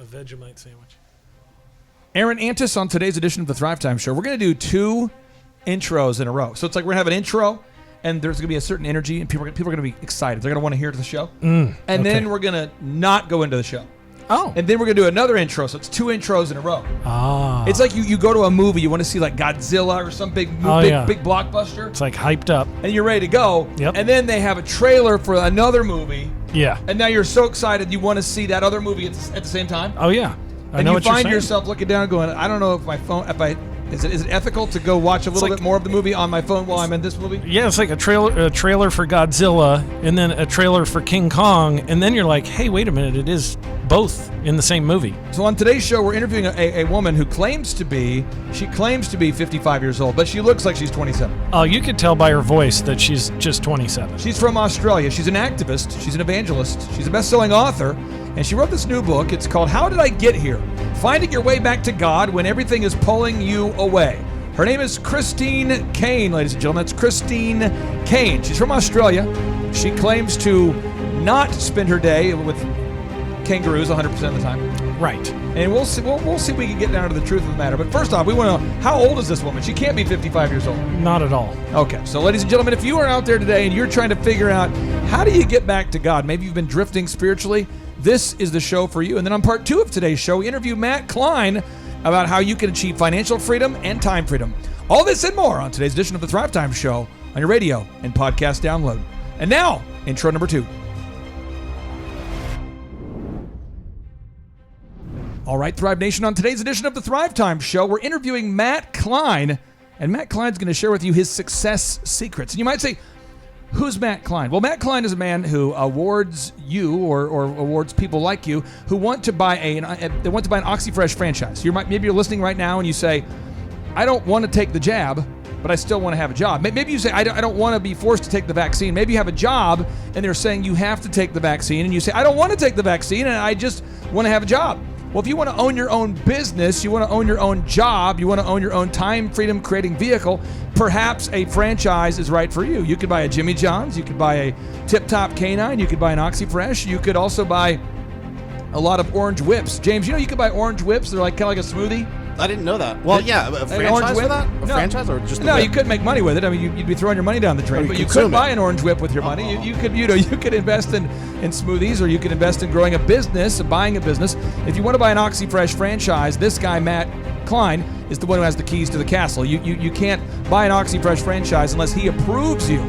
a Vegemite sandwich. Aaron Antis on today's edition of the Thrive Time Show. We're going to do 2 intros in a row. So it's like we're going to have an intro, and there's going to be a certain energy, and people are going to be excited. They're going to want to hear the show. And then we're going to not go into the show. Oh. And then we're going to do another intro. So it's 2 intros in a row. Ah. It's like you go to a movie. You want to see like Godzilla or some big blockbuster. It's like hyped up. And you're ready to go. Yep. And then they have a trailer for another movie. Yeah. And now you're so excited you want to see that other movie at the same time. Oh, yeah. I And know you what you're find saying. yourself looking down going, I don't know if my phone, is it ethical to go watch a little bit more of the movie on my phone while I'm in this movie? Yeah, it's like a trailer for Godzilla and then a trailer for King Kong, and then you're like, hey, wait a minute, it is both in the same movie. So on today's show, we're interviewing a woman who claims to be 55 years old, but she looks like she's 27. Oh, you could tell by her voice that she's just 27. She's from Australia. She's an activist. She's an evangelist. She's a best-selling author, and she wrote this new book. It's called How Did I Get Here? Finding Your Way Back to God When Everything is Pulling You Away. Her name is Christine Caine, ladies and gentlemen. That's Christine Caine. She's from Australia. She claims to not spend her day with kangaroos 100% of the time. Right. And we'll see if we can get down to the truth of the matter. But first off, we want to know, how old is this woman? She can't be 55 years old. Not at all. Okay, so ladies and gentlemen, if you are out there today and you're trying to figure out how do you get back to God, maybe you've been drifting spiritually, this is the show for you. And then on part 2 of today's show, we interview Matt Caine about how you can achieve financial freedom and time freedom. All this and more on today's edition of the Thrive Time Show on your radio and podcast download. And now, intro number 2. All right, Thrive Nation, on today's edition of the Thrive Time Show, we're interviewing Matt Caine, and Matt Caine's going to share with you his success secrets. And you might say, who's Matt Caine? Well, Matt Caine is a man who awards you or awards people like you who want to buy an OxyFresh franchise. Maybe you're listening right now and you say, I don't want to take the jab, but I still want to have a job. Maybe you say, I don't want to be forced to take the vaccine. Maybe you have a job and they're saying you have to take the vaccine, and you say, I don't want to take the vaccine and I just want to have a job. Well, if you want to own your own business, you want to own your own job, you want to own your own time freedom creating vehicle, perhaps a franchise is right for you. You could buy a Jimmy John's, you could buy a Tip Top Canine, you could buy an OxyFresh, you could also buy a lot of orange whips. James, you could buy orange whips. They're like kind of like a smoothie. I didn't know that. Well, yeah, a franchise for that? A franchise or just a No, whip? you couldn't make money with it. I mean, you'd be throwing your money down the drain. But you could buy an orange whip with your money. You could invest in smoothies, or you could invest in growing a business, buying a business. If you want to buy an OxyFresh franchise, this guy, Matt Caine, is the one who has the keys to the castle. You can't buy an OxyFresh franchise unless he approves you.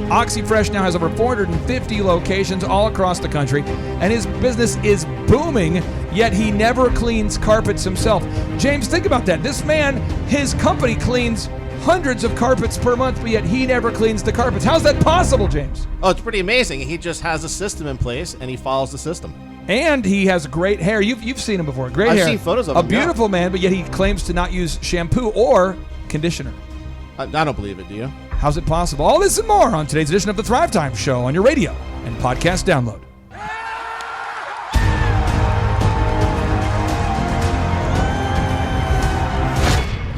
OxyFresh now has over 450 locations all across the country, and his business is booming, yet he never cleans carpets himself. James, think about that. This man, his company cleans hundreds of carpets per month, but yet he never cleans the carpets. How's that possible, James? Oh, it's pretty amazing. He just has a system in place, and he follows the system. And he has great hair. You've seen him before. Great hair. I've seen photos of him. A beautiful man, but yet he claims to not use shampoo or conditioner. I don't believe it, do you? How's it possible? All this and more on today's edition of the Thrive Time Show on your radio and podcast download.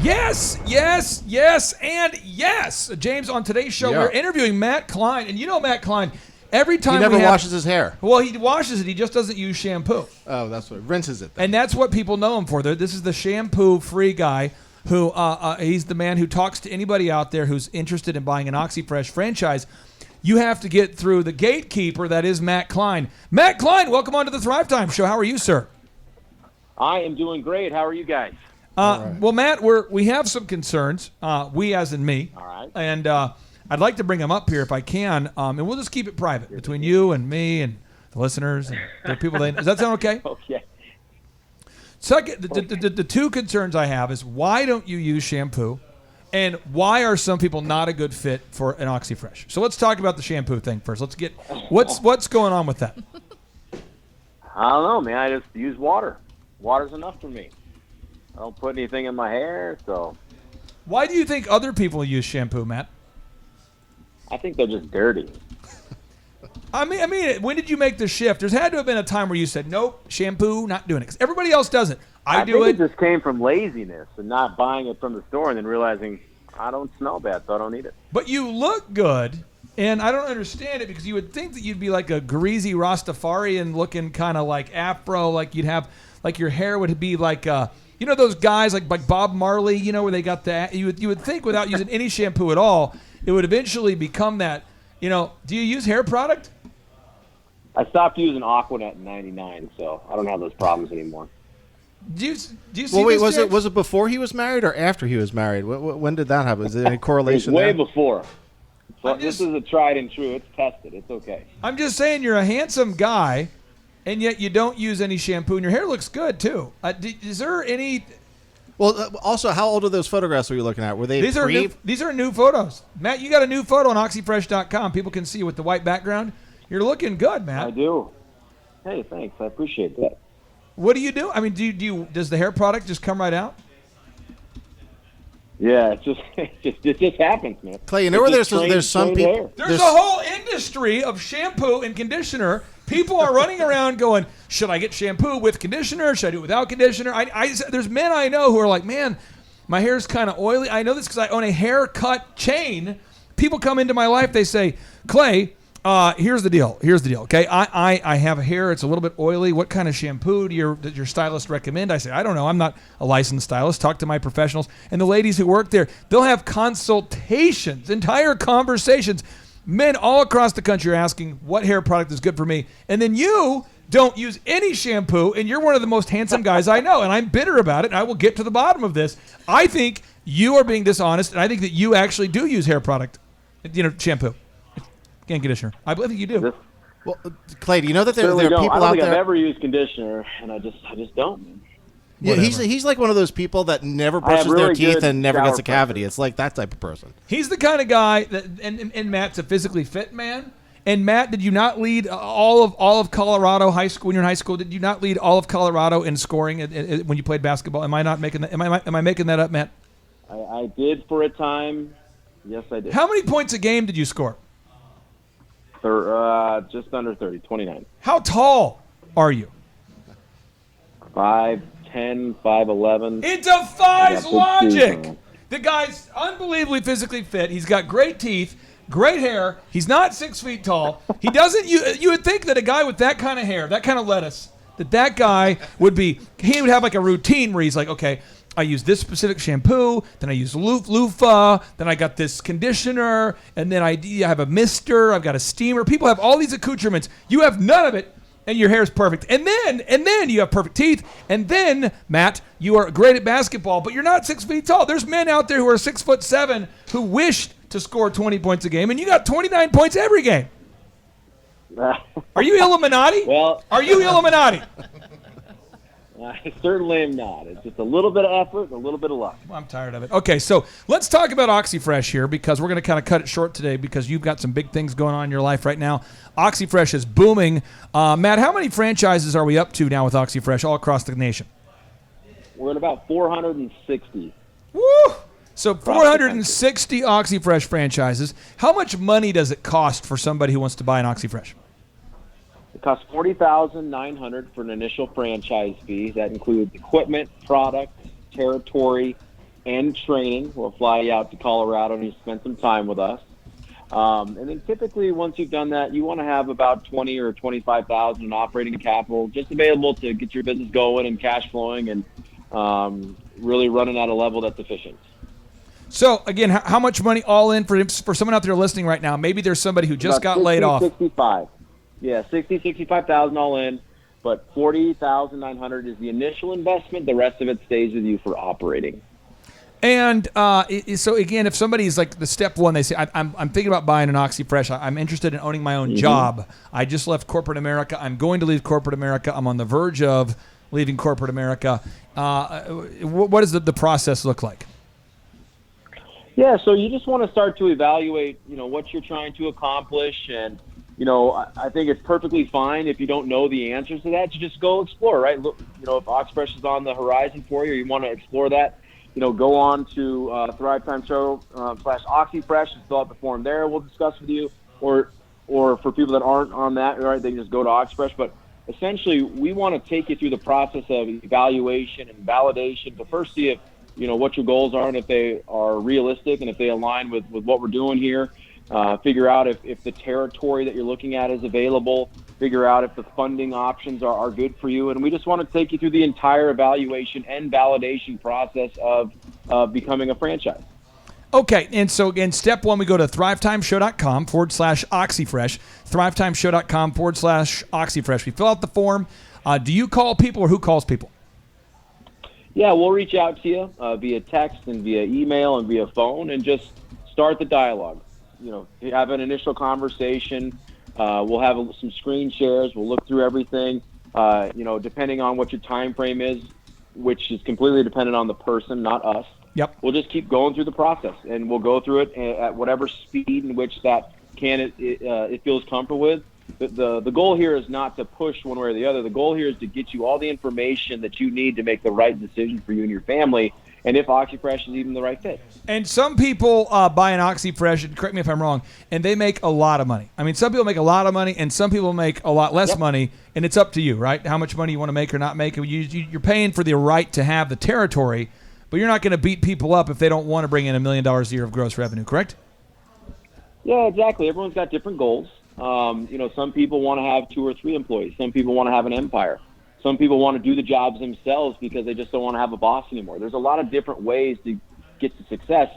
Yes, yes, yes, and yes. James, on today's show, we're interviewing Matt Caine. And you know Matt Caine, every time he never washes his hair. Well, he washes it. He just doesn't use shampoo. Oh, that's what rinses it then. And that's what people know him for. This is the shampoo-free guy who he's the man who talks to anybody out there who's interested in buying an OxyFresh franchise. You have to get through the gatekeeper that is Matt Caine. Matt Caine, welcome on to the Thrive Time Show. How are you, sir? I am doing great. How are you guys? Right. Well, Matt, we have some concerns, we as in me. All right. And I'd like to bring them up here if I can, and we'll just keep it private between you and me and the listeners and the people. Does that sound okay? Okay. Second, the 2 concerns I have is, why don't you use shampoo, and why are some people not a good fit for an OxyFresh? So let's talk about the shampoo thing first. Let's get what's going on with that. I don't know, man. I just use water. Water's enough for me. I don't put anything in my hair, so. Why do you think other people use shampoo, Matt? I think they're just dirty. I mean, when did you make the shift? There's had to have been a time where you said, nope, shampoo, not doing it. Because everybody else does it. I do think it. It just came from laziness and not buying it from the store and then realizing I don't smell bad, so I don't need it. But you look good, And I don't understand it because you would think that you'd be like a greasy Rastafarian looking kind of like afro, like you'd have, like your hair would be like, you know those guys like Bob Marley, you know, where they got that. You would think without using any shampoo at all, it would eventually become that. You know, do you use hair product? I stopped using Aquanet in '99, so I don't have those problems anymore. Do you see Well, wait, this, was James? it before he was married or after he was married? When did that happen? Is there any It's correlation way there? before. So I'm just- this is a tried and true. It's tested. It's okay. I'm just saying you're a handsome guy, and yet you don't use any shampoo, and your hair looks good too. Is there any? Well, also, how old are those photographs we were looking at? Were they These are new photos. Matt, you got a new photo on oxyfresh.com. People can see with the white background. You're looking good, I Matt. do. Hey, thanks. I appreciate that. What do you do? I mean, does the hair product just come right out? Yeah, it just happens, man. Clay, you know where It's there's just some trained people. hair. There's a whole industry of shampoo and conditioner. People are running around going, should I get shampoo with conditioner? Should I do it without conditioner? There's men I know who are like, man, my hair's kind of oily. I know this because I own a haircut chain. People come into my life, they say, Clay, here's the deal. Okay, I have hair. It's a little bit oily. What kind of shampoo does your stylist recommend? I say, I don't know. I'm not a licensed stylist. Talk to my professionals. And the ladies who work there, they'll have consultations, entire conversations. Men all across the country are asking what hair product is good for me. And then you don't use any shampoo, and you're one of the most handsome guys I know. And I'm bitter about it, and I will get to the bottom of this. I think you are being dishonest, and I think that you actually do use hair product, shampoo. And conditioner. I believe you do. Well, Clay, do you know that there Certainly are don't. people I don't out think I've there? ever used conditioner, and I just don't, man. Yeah, he's like one of those people that never brushes really their teeth good and never gets shower a cavity. It's like that type of person. He's the kind of guy that, and Matt's a physically fit man. And Matt, did you not lead all of Colorado high school when you're in high school? Did you not lead all of Colorado in scoring when you played basketball? Am I not making that? Am I making that up, Matt? I did for a time. Yes, I did. How many points a game did you score? Just under 30, 29. How tall are you? 5'10", 5'11". It defies big logic. teeth, man. The guy's unbelievably physically fit. He's got great teeth, great hair. He's not 6 feet tall. He doesn't. You would think that a guy with that kind of hair, that kind of lettuce, that guy would have like a routine where he's like, okay, I use this specific shampoo, then I use loofah, then I got this conditioner, and then I have a mister, I've got a steamer. People have all these accoutrements. You have none of it, and your hair is perfect. And then you have perfect teeth. And then, Matt, you are great at basketball, but you're not 6 feet tall. There's men out there who are 6'7" who wish to score 20 points a game, and you got 29 points every game. Are you Illuminati? Well, Are you Illuminati? I certainly am not. It's just a little bit of effort and a little bit of luck. I'm tired of it. Okay, so let's talk about OxyFresh here because we're going to kind of cut it short today because you've got some big things going on in your life right now. OxyFresh is booming. Matt, how many franchises are we up to now with OxyFresh all across the nation? We're at about 460. Woo! So 460 OxyFresh franchises. How much money does it cost for somebody who wants to buy an OxyFresh? It costs $40,900 for an initial franchise fee. That includes equipment, product, territory, and training. We'll fly you out to Colorado and you spend some time with us. And then typically, once you've done that, you want to have about $20,000 or $25,000 in operating capital, just available to get your business going and cash flowing and really running at a level that's efficient. So again, how much money all in for someone out there listening right now? Maybe there's somebody who just got laid off. 65. Yeah, 65,000 all in, but $40,900 is the initial investment. The rest of it stays with you for operating. And so again, if somebody's like the step one, they say, I'm thinking about buying an OxyFresh. I'm interested in owning my own job. I just left corporate America. I'm going to leave corporate America. I'm on the verge of leaving corporate America. What does the process look like? Yeah, so you just want to start to evaluate, what you're trying to accomplish. And, I think it's perfectly fine if you don't know the answers to that to just go explore, right? Look, if OxyFresh is on the horizon for you, or you want to explore that, go on to Thrive Time Show /OxyFresh and fill out the form there. We'll discuss with you. Or for people that aren't on that, right, they can just go to OxyFresh. But essentially, we want to take you through the process of evaluation and validation to first see if, what your goals are and if they are realistic and if they align with what we're doing here. figure out if the territory that you're looking at is available, figure out if the funding options are good for you. And we just want to take you through the entire evaluation and validation process of becoming a franchise. Okay, and so again, step one, we go to thrivetimeshow.com/oxyfresh, thrivetimeshow.com/oxyfresh. We fill out the form. Do you call people, or who calls people? Yeah, we'll reach out to you via text and via email and via phone, and just start the dialogue. Have an initial conversation. We'll have some screen shares. We'll look through everything. Depending on what your time frame is, which is completely dependent on the person, not us. Yep. We'll just keep going through the process, and we'll go through it at whatever speed in which that candidate it feels comfortable with. The goal here is not to push one way or the other. The goal here is to get you all the information that you need to make the right decision for you and your family, and if OxyFresh is even the right fit. And some people buy an OxyFresh, and correct me if I'm wrong, and they make a lot of money. I mean, some people make a lot of money, and some people make a lot less money, and it's up to you, right? How much money you want to make or not make. You're paying for the right to have the territory, but you're not going to beat people up if they don't want to bring in $1 million a year of gross revenue, correct? Yeah, exactly. Everyone's got different goals. Some people want to have 2 or 3 employees. Some people want to have an empire. Some people want to do the jobs themselves because they just don't want to have a boss anymore. There's a lot of different ways to get to success.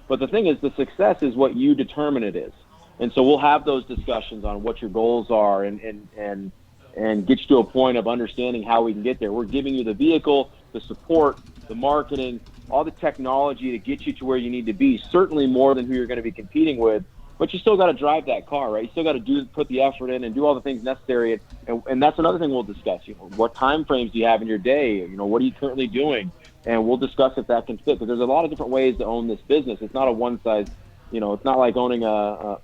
But the thing is, the success is what you determine it is. And so we'll have those discussions on what your goals are and get you to a point of understanding how we can get there. We're giving you the vehicle, the support, the marketing, all the technology to get you to where you need to be, certainly more than who you're going to be competing with. But you still got to drive that car, right? You still got to put the effort in and do all the things necessary. And that's another thing we'll discuss. What time frames do you have in your day? What are you currently doing? And we'll discuss if that can fit. Because there's a lot of different ways to own this business. It's not a one size. It's not like owning a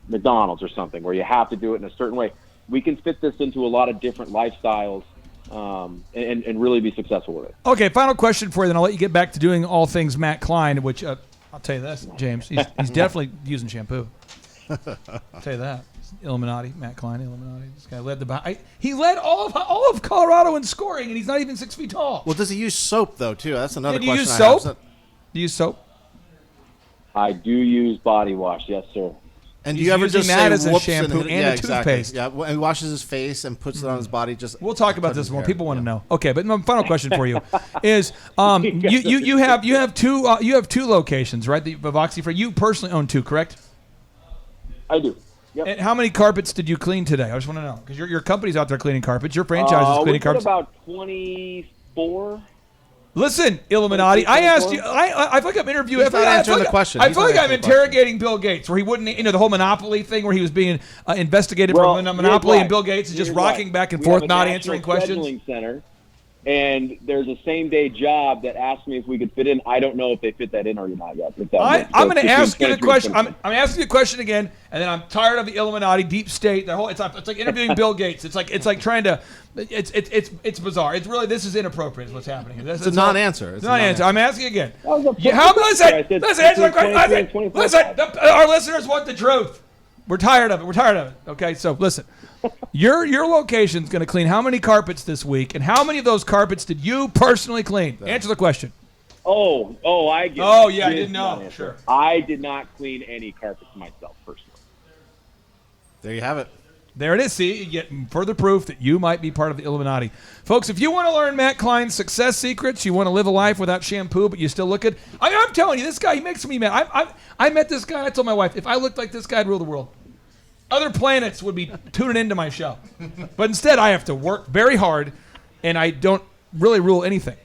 McDonald's or something where you have to do it in a certain way. We can fit this into a lot of different lifestyles and really be successful with it. Okay, final question for you, then I'll let you get back to doing all things Matt Caine, which I'll tell you this, James, he's definitely using shampoo. I'll tell you that. Illuminati, Matt Caine, Illuminati. This guy led he led all of Colorado in scoring, and he's not even 6 feet tall. Well, does he use soap though too? That's another question. Do you use soap? Do you use soap? I do use body wash, yes, sir. And do He's you ever using just that say as a whoops shampoo and and a exactly. toothpaste. Yeah, and he washes his face and puts it on his body. We'll talk about this more. People want to know. Okay, but my final question for you is: you have two locations, right? The OxyFresh. You personally own 2, correct? I do. Yep. And how many carpets did you clean today? I just want to know because your company's out there cleaning carpets. Your franchise is cleaning carpets. About 24. Listen, Illuminati, I asked you. I feel like I'm interviewing. He's not answering the question. I feel like I'm interrogating Bill Gates, where he wouldn't, the whole monopoly thing, where he was being investigated for a monopoly, and Bill Gates is just rocking back and forth, not answering questions. Scheduling center, and there's a same-day job that asked me if we could fit in. I don't know if they fit that in or not yet. I'm going to ask you the question. I'm asking you the question again, and then I'm tired of the Illuminati, deep state. It's like interviewing Bill Gates. It's like trying to. It's bizarre. It's really, this is inappropriate. Is what's happening. It's a non-answer. It's a non-answer. I'm asking again. Listen, Answer the question. Listen. Our listeners want the truth. We're tired of it. Okay, so listen. Your location's going to clean how many carpets this week, and how many of those carpets did you personally clean? Answer the question. I get it. Oh, yeah, I didn't know. Sure. I did not clean any carpets myself personally. There you have it. There it is. See, you get further proof that you might be part of the Illuminati. Folks, if you want to learn Matt Caine's success secrets, you want to live a life without shampoo, but you still look good. I'm telling you, this guy, he makes me mad. I met this guy. I told my wife, if I looked like this guy, I'd rule the world. Other planets would be tuning into my show. But instead, I have to work very hard, and I don't really rule anything.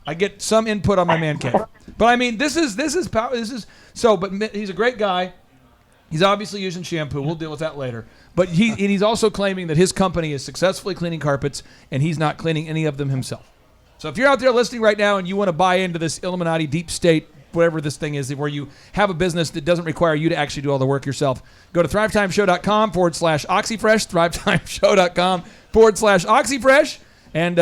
I get some input on my man cave. But, I mean, this is power. But he's a great guy. He's obviously using shampoo. We'll deal with that later. But he's also claiming that his company is successfully cleaning carpets, and he's not cleaning any of them himself. So if you're out there listening right now and you want to buy into this Illuminati deep state, whatever this thing is, where you have a business that doesn't require you to actually do all the work yourself, go to thrivetimeshow.com/OxyFresh, thrivetimeshow.com/OxyFresh, and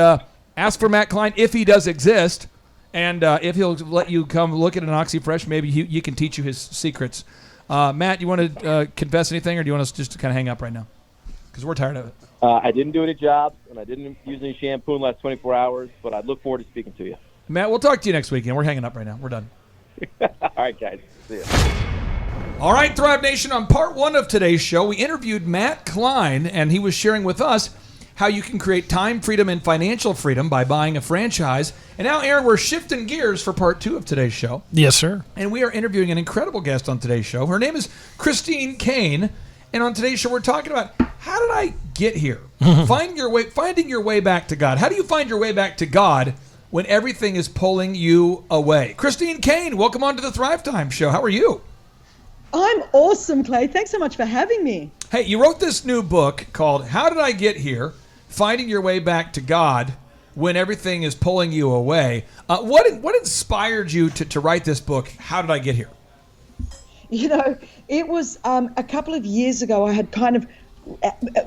ask for Matt Caine if he does exist. And if he'll let you come look at an OxyFresh, maybe he can teach you his secrets. Matt, you want to confess anything, or do you want us just to kind of hang up right now? Because we're tired of it. I didn't do any jobs, and I didn't use any shampoo in the last 24 hours, but I look forward to speaking to you. Matt, we'll talk to you next weekend. We're hanging up right now. We're done. All right, guys. See ya. All right, Thrive Nation, on part one of today's show, we interviewed Matt Caine, and he was sharing with us how you can create time freedom and financial freedom by buying a franchise. And now, Aaron, we're shifting gears for part two of today's show. Yes, sir. And we are interviewing an incredible guest on today's show. Her name is Caine. And on today's show, we're talking about how did I get here? Finding your way back to God. How do you find your way back to God when everything is pulling you away? Caine, welcome on to the Thrive Time Show. How are you? I'm awesome, Clay. Thanks so much for having me. Hey, you wrote this new book called How Did I Get Here? Finding Your Way Back to God When Everything is Pulling You Away. What inspired you to write this book, How Did I Get Here? You know, it was a couple of years ago. I had kind of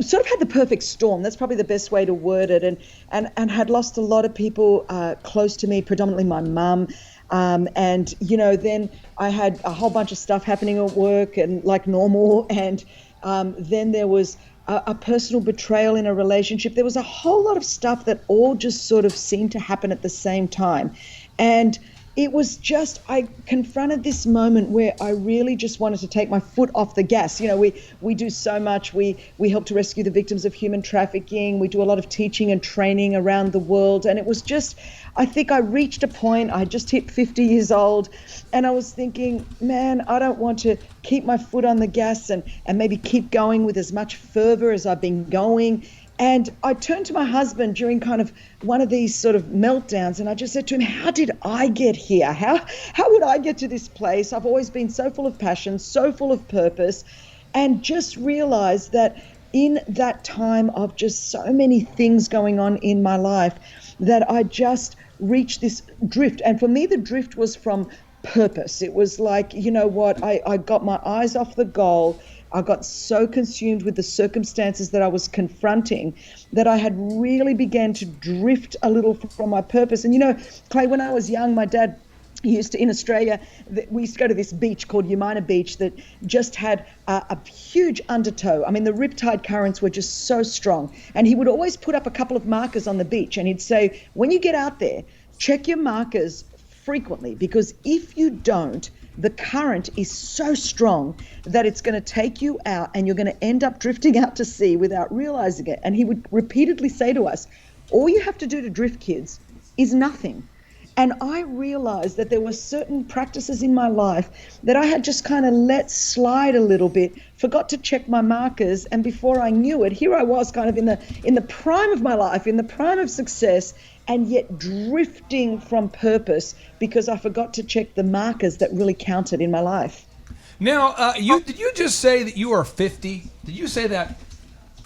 sort of had the perfect storm. That's probably the best way to word it. And had lost a lot of people close to me, predominantly my mum. And, you know, then I had a whole bunch of stuff happening at work and like normal. And then there was a personal betrayal in a relationship. There was a whole lot of stuff that all just sort of seemed to happen at the same time. And it was just, I confronted this moment where I really just wanted to take my foot off the gas. You know, we do so much. We help to rescue the victims of human trafficking. We do a lot of teaching and training around the world. And it was just, I think I reached a point, I just hit 50 years old, and I was thinking, man, I don't want to keep my foot on the gas and maybe keep going with as much fervor as I've been going. And I turned to my husband during kind of one of these sort of meltdowns, and I just said to him, how did I get here? How would I get to this place? I've always been so full of passion, so full of purpose, and just realized that in that time of just so many things going on in my life, that I just reached this drift. And for me, the drift was from purpose. It was like, you know what, I got my eyes off the goal. I got so consumed with the circumstances that I was confronting that I had really began to drift a little from my purpose. And, you know, Clay, when I was young, my dad used to, in Australia, we used to go to this beach called Umina Beach that just had a huge undertow. I mean, the riptide currents were just so strong. And he would always put up a couple of markers on the beach, and he'd say, when you get out there, check your markers frequently, because if you don't, the current is so strong that it's going to take you out and you're going to end up drifting out to sea without realizing it. And he would repeatedly say to us, all you have to do to drift, kids, is nothing. And I realized that there were certain practices in my life that I had just kind of let slide a little bit, forgot to check my markers, and before I knew it, here I was kind of in the prime of my life, in the prime of success, and yet drifting from purpose because I forgot to check the markers that really counted in my life. Now, did you just say that you are 50? Did you say that?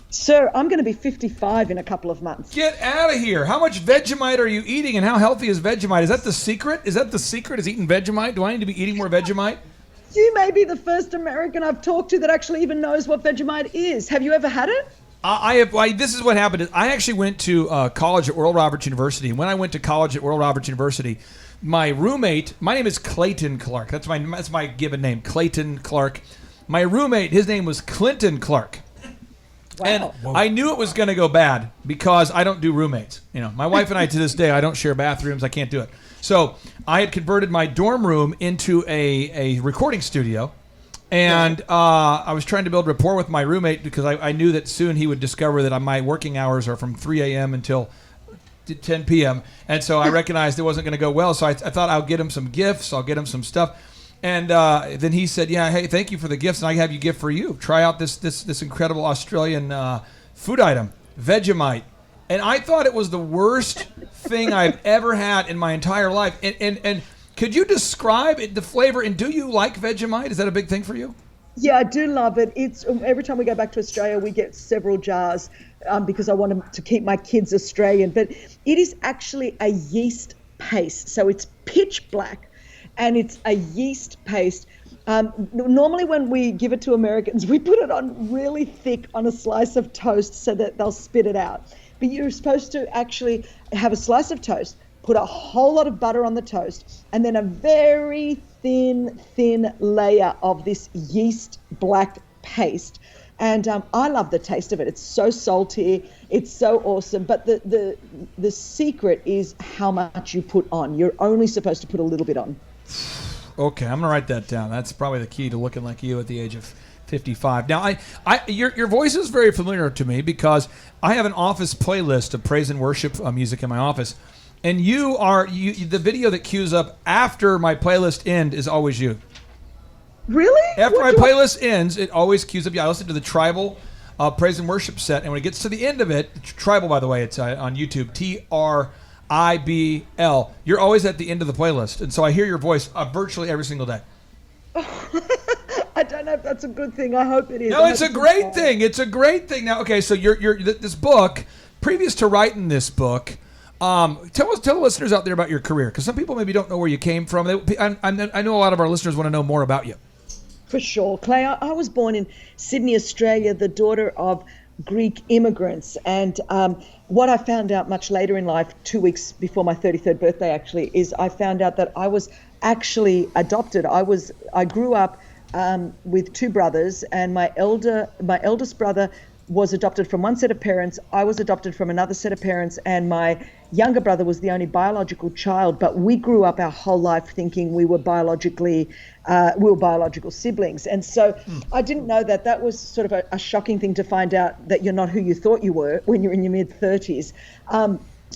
Sir, I'm going to be 55 in a couple of months. Get out of here. How much Vegemite are you eating, and how healthy is Vegemite? Is that the secret? Is eating Vegemite? Do I need to be eating more Vegemite? You may be the first American I've talked to that actually even knows what Vegemite is. Have you ever had it? I have. This is what happened. I actually went to college at Oral Roberts University. When I went to college at Oral Roberts University, my roommate, my name is Clayton Clark. That's my given name, Clayton Clark. My roommate, his name was Clinton Clark. Wow. And I knew it was going to go bad because I don't do roommates. You know, my wife and I, to this day, I don't share bathrooms. I can't do it. So I had converted my dorm room into a recording studio. And I was trying to build rapport with my roommate because I knew that soon he would discover that my working hours are from 3 a.m. until 10 p.m. And so I recognized it wasn't going to go well. So I thought I'll get him some gifts. I'll get him some stuff. And then he said, yeah, hey, thank you for the gifts. And I have a gift for you. Try out this incredible Australian food item, Vegemite. And I thought it was the worst thing I've ever had in my entire life. And could you describe the flavor? And do you like Vegemite? Is that a big thing for you? Yeah, I do love it. It's every time we go back to Australia, we get several jars because I want to keep my kids Australian. But it is actually a yeast paste. So it's pitch black and it's a yeast paste. Normally when we give it to Americans, we put it on really thick on a slice of toast so that they'll spit it out. But you're supposed to actually have a slice of toast, put a whole lot of butter on the toast, and then a very thin layer of this yeast black paste. And I love the taste of it. It's so salty. It's so awesome. But the secret is how much you put on. You're only supposed to put a little bit on. Okay, I'm gonna write that down. That's probably the key to looking like you at the age of 55. Now, your voice is very familiar to me because I have an office playlist of praise and worship music in my office, and the video that cues up after my playlist end is always you. Really? After my playlist ends, it always cues up. Yeah, I listen to the tribal praise and worship set, and when it gets to the end of it, tribal, by the way, it's on YouTube, TRIBL. You're always at the end of the playlist, and so I hear your voice virtually every single day. I don't know if that's a good thing. I hope it is. No, it's a great thing. It's a great thing. Now, okay, so you're this book. Previous to writing this book, tell the listeners out there about your career, because some people maybe don't know where you came from. I know a lot of our listeners want to know more about you. For sure, Clay. I was born in Sydney, Australia, the daughter of Greek immigrants. And what I found out much later in life, 2 weeks before my 33rd birthday, actually, is I found out that I was actually adopted. I grew up with two brothers, and my eldest brother was adopted from one set of parents. I was adopted from another set of parents, and my younger brother was the only biological child. But we grew up our whole life thinking we were biological siblings. And so I didn't know that was sort of a shocking thing to find out, that you're not who you thought you were when you're in your mid-30s.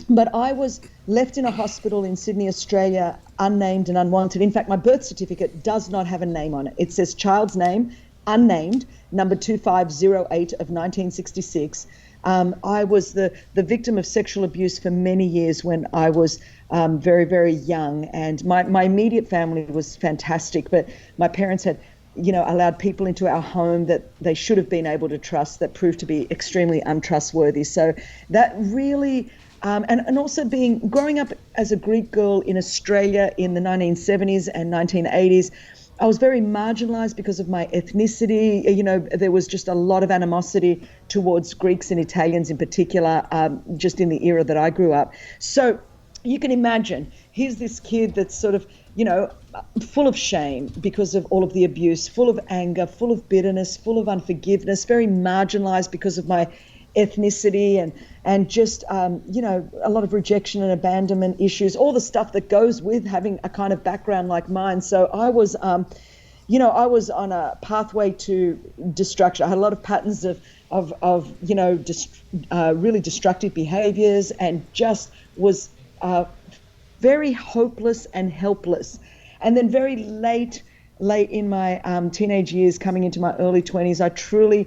But I was left in a hospital in Sydney, Australia, unnamed and unwanted. In fact, my birth certificate does not have a name on it. It says child's name, unnamed, number 2508 of 1966. I was the victim of sexual abuse for many years when I was very, very young. And my immediate family was fantastic, but my parents had, allowed people into our home that they should have been able to trust that proved to be extremely untrustworthy. So that really... and also growing up as a Greek girl in Australia in the 1970s and 1980s, I was very marginalized because of my ethnicity. There was just a lot of animosity towards Greeks and Italians in particular, just in the era that I grew up. So you can imagine, here's this kid that's sort of, full of shame because of all of the abuse, full of anger, full of bitterness, full of unforgiveness, very marginalized because of my ethnicity and just a lot of rejection and abandonment issues, all the stuff that goes with having a kind of background like mine. So I was on a pathway to destruction. I had a lot of patterns of really destructive behaviors, and just was very hopeless and helpless. And then very late in my teenage years, coming into my early 20s, I truly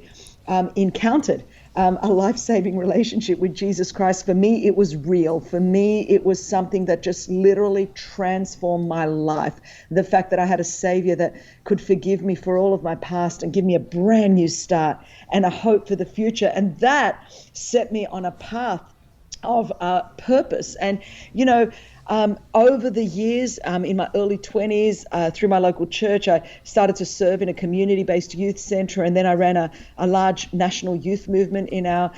encountered a life-saving relationship with Jesus Christ. For me, it was real. For me, it was something that just literally transformed my life. The fact that I had a Savior that could forgive me for all of my past and give me a brand new start and a hope for the future. And that set me on a path of purpose. And, over the years, in my early 20s, through my local church, I started to serve in a community-based youth center, and then I ran a large national youth movement in our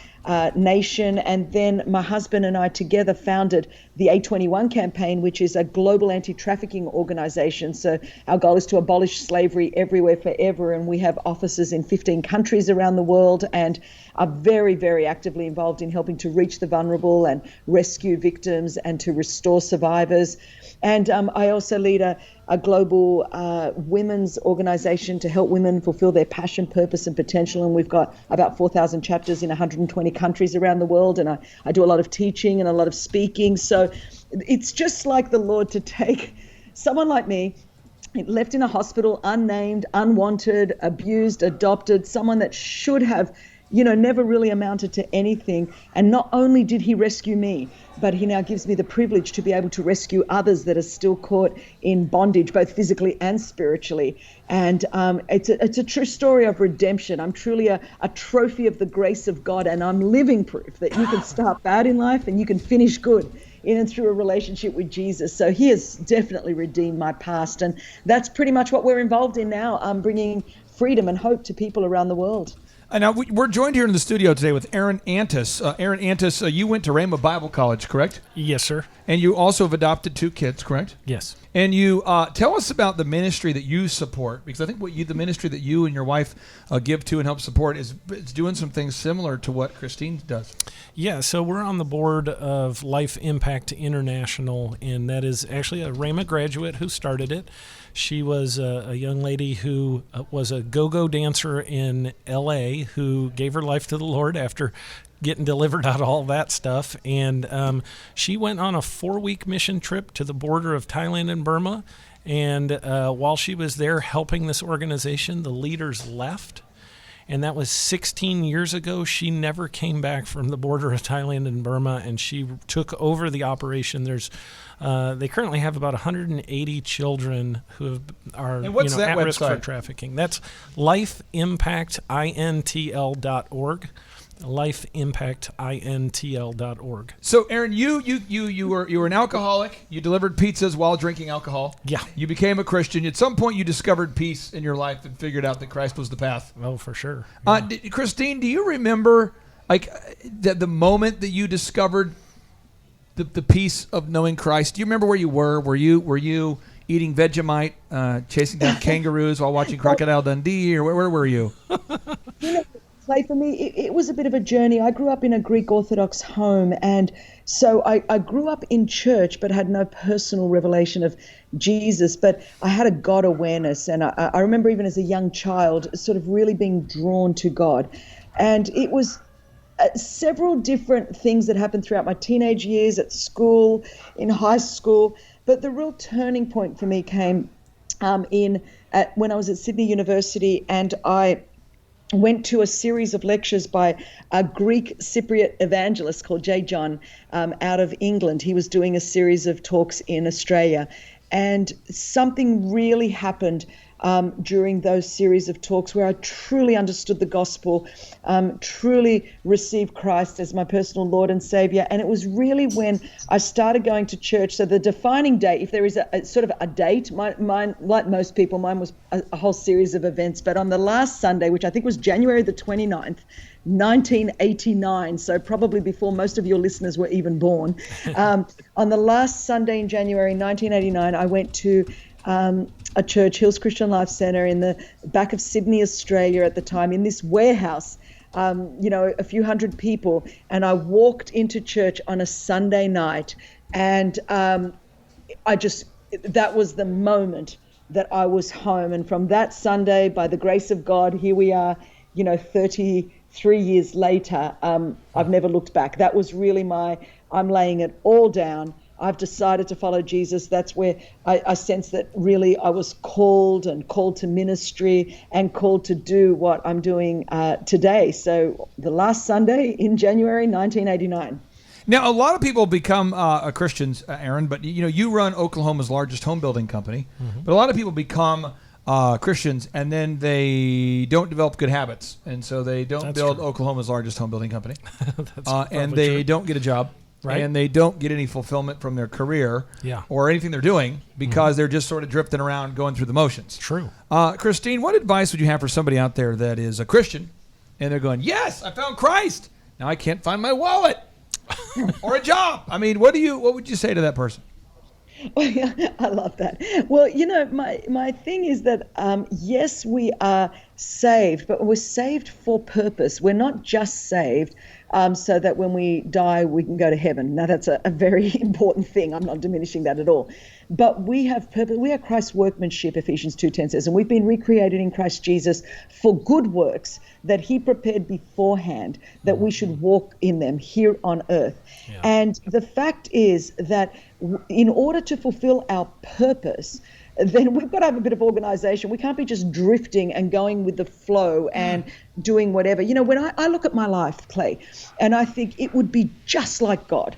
nation. And then my husband and I together founded the A21 campaign, which is a global anti-trafficking organization. So our goal is to abolish slavery everywhere forever, and we have offices in 15 countries around the world and are very, very actively involved in helping to reach the vulnerable and rescue victims and to restore survivors. And I also lead a global women's organization to help women fulfill their passion, purpose, and potential. And we've got about 4,000 chapters in 120 countries around the world. And I do a lot of teaching and a lot of speaking. So it's just like the Lord to take someone like me, left in a hospital, unnamed, unwanted, abused, adopted, someone that should have never really amounted to anything. And not only did he rescue me, but he now gives me the privilege to be able to rescue others that are still caught in bondage, both physically and spiritually. And it's a true story of redemption. I'm truly a trophy of the grace of God, and I'm living proof that you can start bad in life and you can finish good in and through a relationship with Jesus. So he has definitely redeemed my past. And that's pretty much what we're involved in now, bringing freedom and hope to people around the world. Now, we're joined here in the studio today with Aaron Antis. Aaron Antis, you went to Rhema Bible College, correct? Yes, sir. And you also have adopted 2 kids, correct? Yes. And you tell us about the ministry that you support, because I think the ministry that you and your wife give to and help support is doing some things similar to what Christine does. Yeah, so we're on the board of Life Impact International, and that is actually a Rhema graduate who started it. She was a young lady who was a go-go dancer in L.A. who gave her life to the Lord after getting delivered out of all that stuff. And she went on a 4-week mission trip to the border of Thailand and Burma. And while she was there helping this organization, the leaders left. And that was 16 years ago. She never came back from the border of Thailand and Burma, and she took over the operation. They currently have about 180 children who are and what's that at website? risk for trafficking. That's lifeimpactintl.org. lifeimpactintl.org. So, Aaron, you were an alcoholic. You delivered pizzas while drinking alcohol. Yeah. You became a Christian. At some point, you discovered peace in your life and figured out that Christ was the path. Oh, for sure. Christine, do you remember the moment that you discovered the peace of knowing Christ? Do you remember where you were? Were you eating Vegemite, chasing down kangaroos while watching Crocodile Dundee, or where were you? Clay, for me, it was a bit of a journey. I grew up in a Greek Orthodox home, and so I grew up in church but had no personal revelation of Jesus, but I had a God awareness, and I remember even as a young child sort of really being drawn to God. And it was several different things that happened throughout my teenage years, at school, in high school, but the real turning point for me came when I was at Sydney University, and I went to a series of lectures by a Greek Cypriot evangelist called J. John out of England. He was doing a series of talks in Australia, and something really happened during those series of talks where I truly understood the gospel, truly received Christ as my personal Lord and Savior. And it was really when I started going to church. So the defining date, if there is a sort of a date, mine, like most people, mine was a whole series of events. But on the last Sunday, which I think was January the 29th, 1989, so probably before most of your listeners were even born. On the last Sunday in January 1989, I went to a church, Hills Christian Life Centre, in the back of Sydney, Australia at the time, in this warehouse, a few hundred people. And I walked into church on a Sunday night, and that was the moment that I was home. And from that Sunday, by the grace of God, here we are, 33 years later, I've never looked back. That was really I'm laying it all down. I've decided to follow Jesus. That's where I sense that really I was called to ministry and called to do what I'm doing today. So the last Sunday in January 1989. Now, a lot of people become Christians, Aaron, but you run Oklahoma's largest home building company. Mm-hmm. But a lot of people become Christians, and then they don't develop good habits, and so they don't build Oklahoma's largest home building company. And they don't get a job. Right. And they don't get any fulfillment from their career or anything they're doing because they're just sort of drifting around going through the motions. True. Christine, what advice would you have for somebody out there that is a Christian and they're going, yes, I found Christ. Now I can't find my wallet or a job. I mean, what would you say to that person? I love that. Well, my thing is that, yes, we are saved, but we're saved for purpose. We're not just saved so that when we die, we can go to heaven. Now, that's a very important thing. I'm not diminishing that at all. But we have purpose. We are Christ's workmanship, Ephesians 2:10 says, and we've been recreated in Christ Jesus for good works that he prepared beforehand that we should walk in them here on earth. Yeah. And the fact is that in order to fulfill our purpose, then we've got to have a bit of organization. We can't be just drifting and going with the flow and doing whatever. When I look at my life, Clay, and I think it would be just like God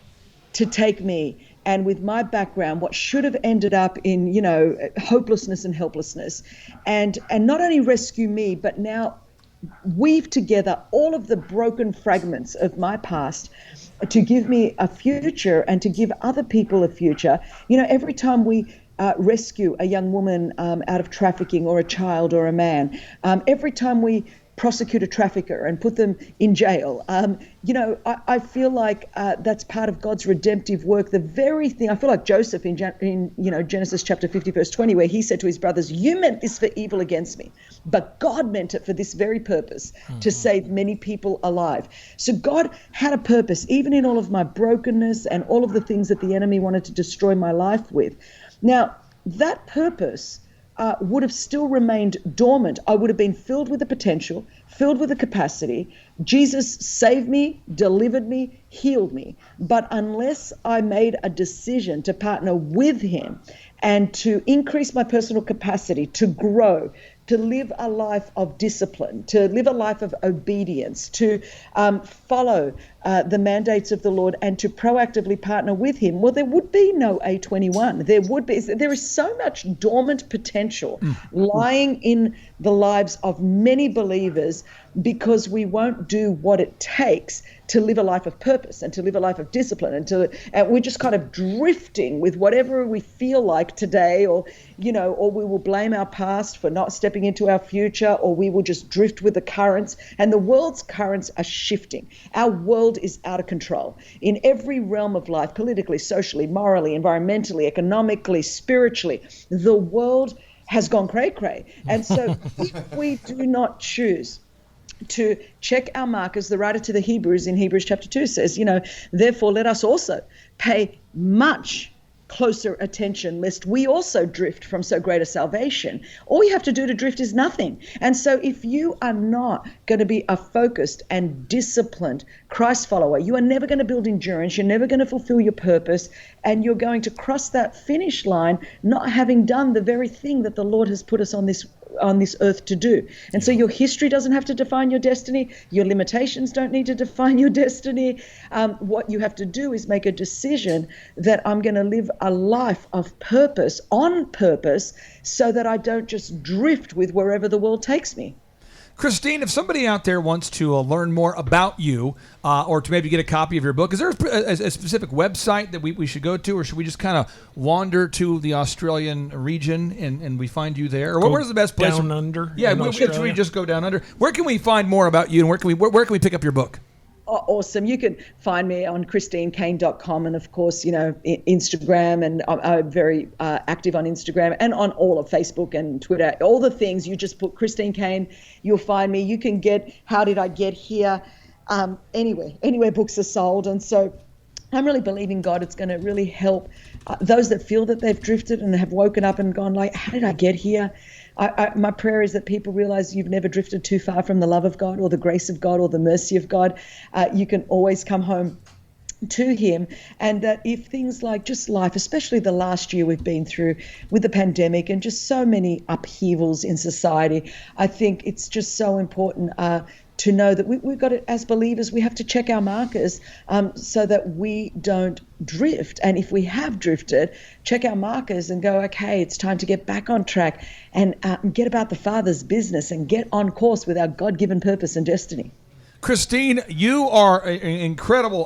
to take me and with my background, what should have ended up in, hopelessness and helplessness, and not only rescue me, but now weave together all of the broken fragments of my past to give me a future and to give other people a future. Every time we rescue a young woman out of trafficking, or a child or a man, every time we prosecute a trafficker and put them in jail. I feel like that's part of God's redemptive work. The very thing, I feel like Joseph in Genesis chapter 50, verse 20, where he said to his brothers, you meant this for evil against me, but God meant it for this very purpose, to save many people alive. So God had a purpose, even in all of my brokenness and all of the things that the enemy wanted to destroy my life with. Now, that purpose would have still remained dormant. I would have been filled with the potential, filled with the capacity. Jesus saved me, delivered me, healed me. But unless I made a decision to partner with him and to increase my personal capacity, to grow, to live a life of discipline, to live a life of obedience, to follow the mandates of the Lord, and to proactively partner with him, well, there would be no A21. There is so much dormant potential lying in the lives of many believers because we won't do what it takes to live a life of purpose and to live a life of discipline, and we're just kind of drifting with whatever we feel like today, or we will blame our past for not stepping into our future, or we will just drift with the currents. And the world's currents are shifting. Our world is out of control in every realm of life, politically, socially, morally, environmentally, economically, spiritually. The world has gone cray-cray. And so if we do not choose to check our markers, the writer to the Hebrews in Hebrews chapter 2 says, therefore let us also pay much closer attention, lest we also drift from so great a salvation. All you have to do to drift is nothing. And so if you are not going to be a focused and disciplined Christ follower, you are never going to build endurance, you're never going to fulfill your purpose, and you're going to cross that finish line not having done the very thing that the Lord has put us on this earth to do. And so your history doesn't have to define your destiny. Your limitations don't need to define your destiny. What you have to do is make a decision that I'm going to live a life of purpose, on purpose, so that I don't just drift with wherever the world takes me. Christine, if somebody out there wants to learn more about you or to maybe get a copy of your book, is there a specific website that we should go to, or should we just kind of wander to the Australian region and we find you there? Or where's the best place? Down under. Yeah, should we just go down under? Where can we find more about you, and where can we pick up your book? Oh, awesome. You can find me on ChristineCaine.com, and of course, Instagram, and I'm very active on Instagram and on all of Facebook and Twitter, all the things. You just put Christine Caine, you'll find me. You can get How Did I Get Here anywhere books are sold. And so I'm really believing God, it's going to really help those that feel that they've drifted and have woken up and gone like, how did I get here? My prayer is that people realize you've never drifted too far from the love of God or the grace of God or the mercy of God. You can always come home to him, and that if things like just life, especially the last year we've been through with the pandemic and just so many upheavals in society, I think it's just so important to know that we've got to, as believers, we have to check our markers so that we don't drift. And if we have drifted, check our markers and go, okay, it's time to get back on track and get about the Father's business and get on course with our God-given purpose and destiny. Christine, you are an incredible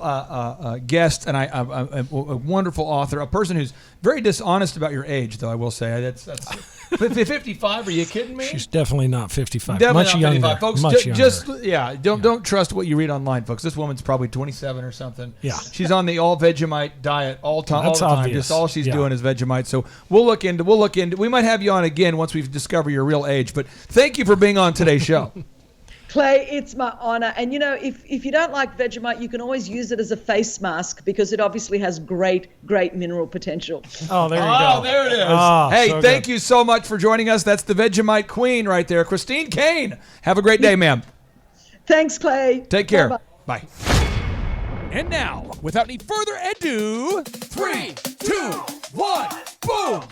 guest and a wonderful author, a person who's very dishonest about your age, though, I will say. That's 55, are you kidding me? She's definitely not 55. Definitely much not younger. 55. Folks, much younger. Don't trust what you read online, folks. This woman's probably 27 or something. Yeah. She's on the all Vegemite diet all the time. Obvious. Just all she's doing is Vegemite. So we'll look into. We might have you on again once we discover your real age. But thank you for being on today's show. Clay, it's my honor. And if you don't like Vegemite, you can always use it as a face mask because it obviously has great mineral potential. Oh, there you go. Oh, there it is. Hey, thank you so much for joining us. That's the Vegemite Queen right there, Christine Caine. Have a great day, ma'am. Thanks, Clay. Take care. Bye-bye. Bye. And now, without any further ado, 3, 2, 1, boom!